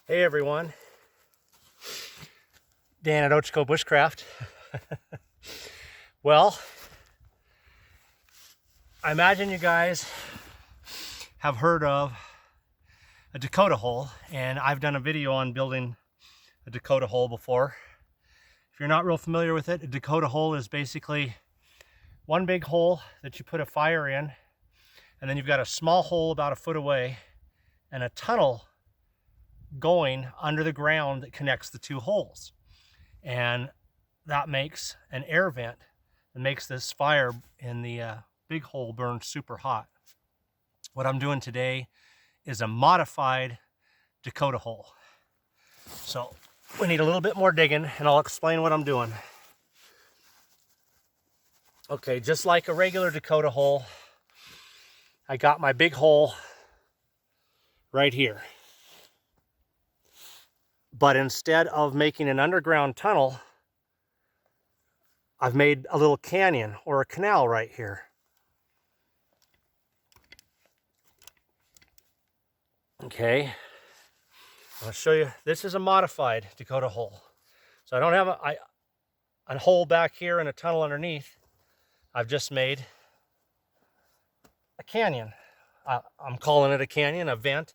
Hey everyone, Dan at Ochiko Bushcraft. Well, I imagine you guys have heard of a Dakota hole, and I've done a video on building a Dakota hole before. If you're not real familiar with it, a Dakota hole is basically one big hole that you put a fire in, and then you've got a small hole about a foot away and a tunnel going under the ground that connects the two holes. And that makes an air vent that makes this fire in the big hole burn super hot. What I'm doing today is a modified Dakota hole. So we need a little bit more digging, and I'll explain what I'm doing. Okay, just like a regular Dakota hole, I got my big hole right here. But instead of making an underground tunnel, I've made a little canyon or a canal right here. Okay, I'll show you. This is a modified Dakota hole. So I don't have a hole back here and a tunnel underneath. I've just made a canyon. I'm calling it a canyon. A vent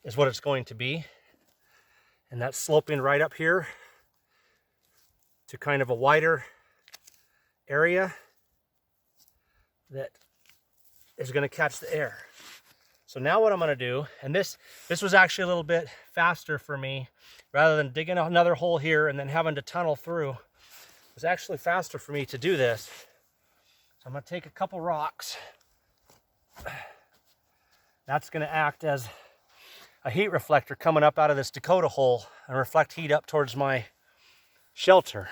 is what it's going to be. And that's sloping right up here to kind of a wider area that is going to catch the air. So now what I'm going to do, and this was actually a little bit faster for me, rather than digging another hole here and then having to tunnel through. It was actually faster for me to do this. So I'm going to take a couple rocks. That's going to act as a heat reflector coming up out of this Dakota hole and reflect heat up towards my shelter,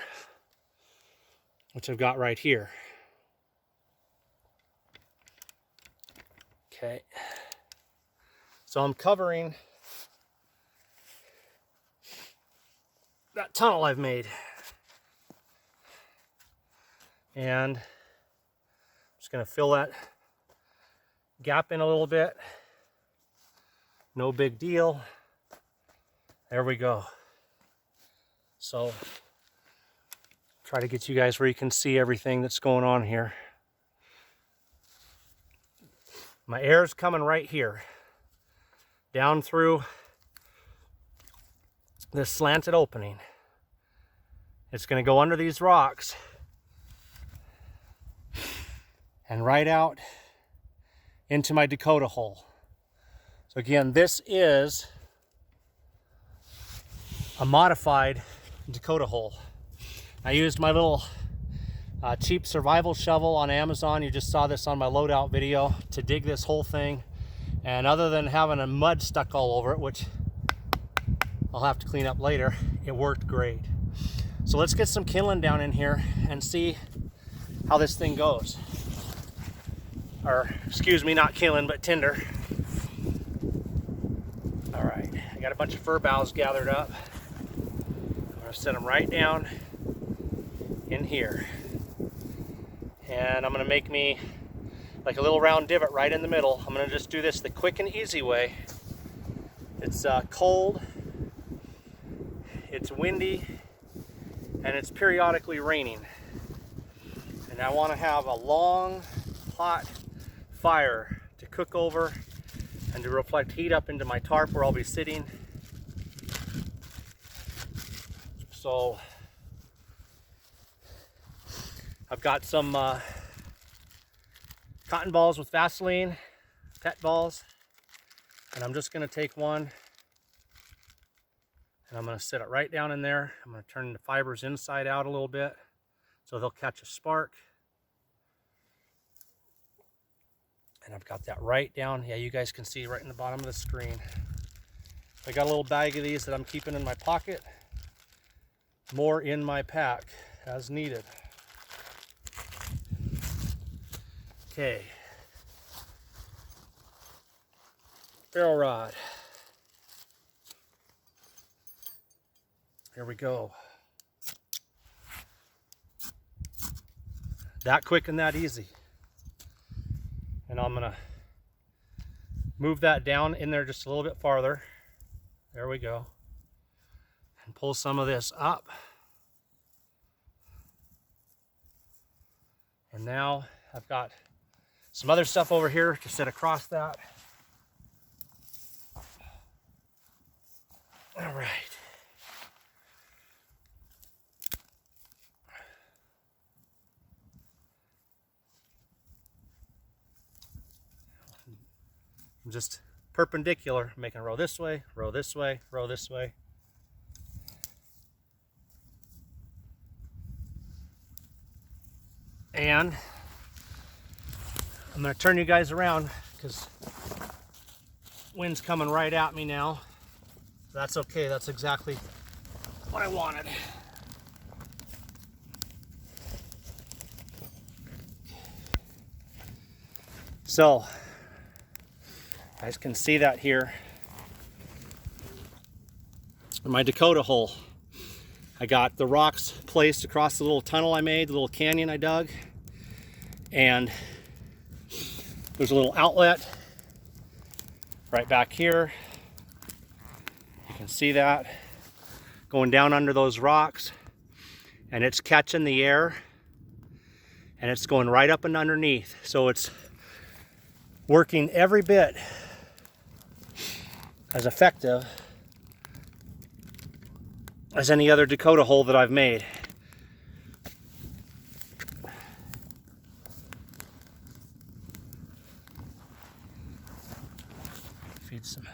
which I've got right here. Okay. So I'm covering that tunnel I've made. And I'm just going to fill that gap in a little bit. No big deal. There we go. So try to get you guys where you can see everything that's going on here. My air's coming right here, down through this slanted opening. It's going to go under these rocks and right out into my Dakota hole. So again, this is a modified Dakota hole. I used my little cheap survival shovel on Amazon. You just saw this on my loadout video to dig this whole thing. And other than having a mud stuck all over it, which I'll have to clean up later, it worked great. So let's get some kindling down in here and see how this thing goes. Or, excuse me, not kindling, but tinder. All right, I got a bunch of fir boughs gathered up. I'm gonna set them right down in here. And I'm gonna make me like a little round divot right in the middle. I'm gonna just do this the quick and easy way. It's cold, it's windy, and it's periodically raining. And I wanna have a long, hot fire to cook over and to reflect heat up into my tarp where I'll be sitting. So I've got some cotton balls with Vaseline, pet balls, and I'm just going to take one and I'm going to set it right down in there. I'm going to turn the fibers inside out a little bit so they'll catch a spark. And I've got that right down. Yeah, you guys can see right in the bottom of the screen. I got a little bag of these that I'm keeping in my pocket. More in my pack as needed. Okay. Ferro rod. Here we go. That quick and that easy. And I'm gonna move that down in there just a little bit farther. There we go. and pull some of this up. And now I've got some other stuff over here to sit across that. All right. I'm just perpendicular, making a row this way, row this way, row this way. And I'm going to turn you guys around because wind's coming right at me now. That's okay, that's exactly what I wanted. So, you guys can see that here. My Dakota hole. I got the rocks placed across the little tunnel I made, the little canyon I dug. And there's a little outlet right back here. You can see that going down under those rocks, and it's catching the air and it's going right up and underneath. So it's working every bit as effective as any other Dakota hole that I've made. Feed some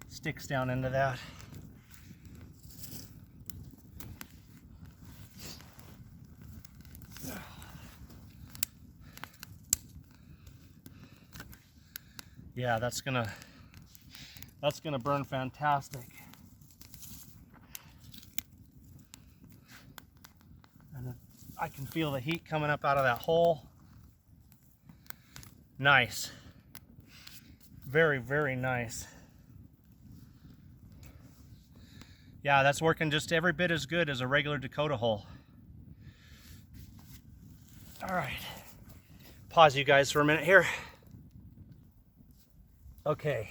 sticks down into that. Yeah, that's gonna burn fantastic. And I can feel the heat coming up out of that hole. Nice. Very, very nice. Yeah, that's working just every bit as good as a regular Dakota hole. All right. Pause you guys for a minute here. Okay.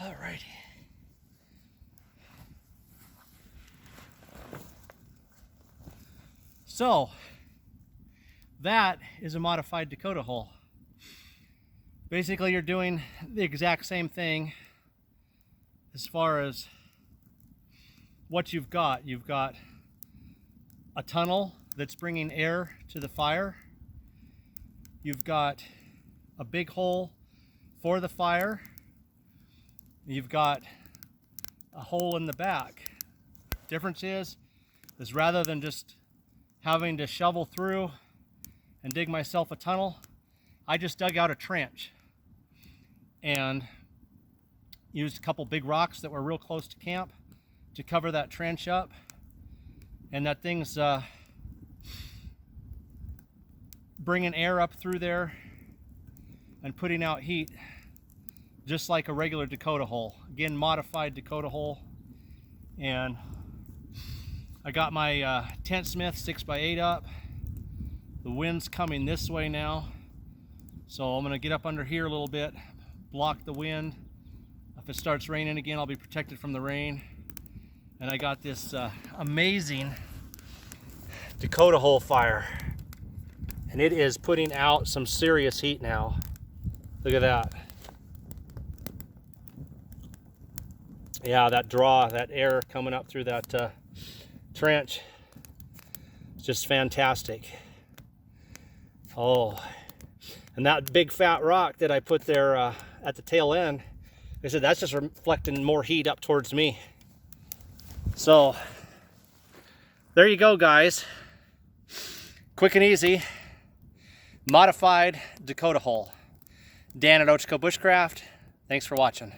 All righty. So, that is a modified Dakota hole. Basically, you're doing the exact same thing as far as what you've got. You've got a tunnel that's bringing air to the fire. You've got a big hole for the fire. You've got a hole in the back. Difference is rather than just having to shovel through and dig myself a tunnel, I just dug out a trench and used a couple big rocks that were real close to camp to cover that trench up. And that thing's bringing air up through there and putting out heat just like a regular Dakota hole. Again, modified Dakota hole. And I got my Tent Smith 6x8 up. The wind's coming this way now, so I'm gonna get up under here a little bit, block the wind. If it starts raining again, I'll be protected from the rain. And I got this amazing Dakota hole fire, and it is putting out some serious heat now. Look at that. Yeah, that draw, that air coming up through that trench, it's just fantastic. Oh, and that big fat rock that I put there at the tail end, I said that's just reflecting more heat up towards me. So there you go, guys. Quick and easy, modified Dakota hole. Dan at Ochiko Bushcraft. Thanks for watching.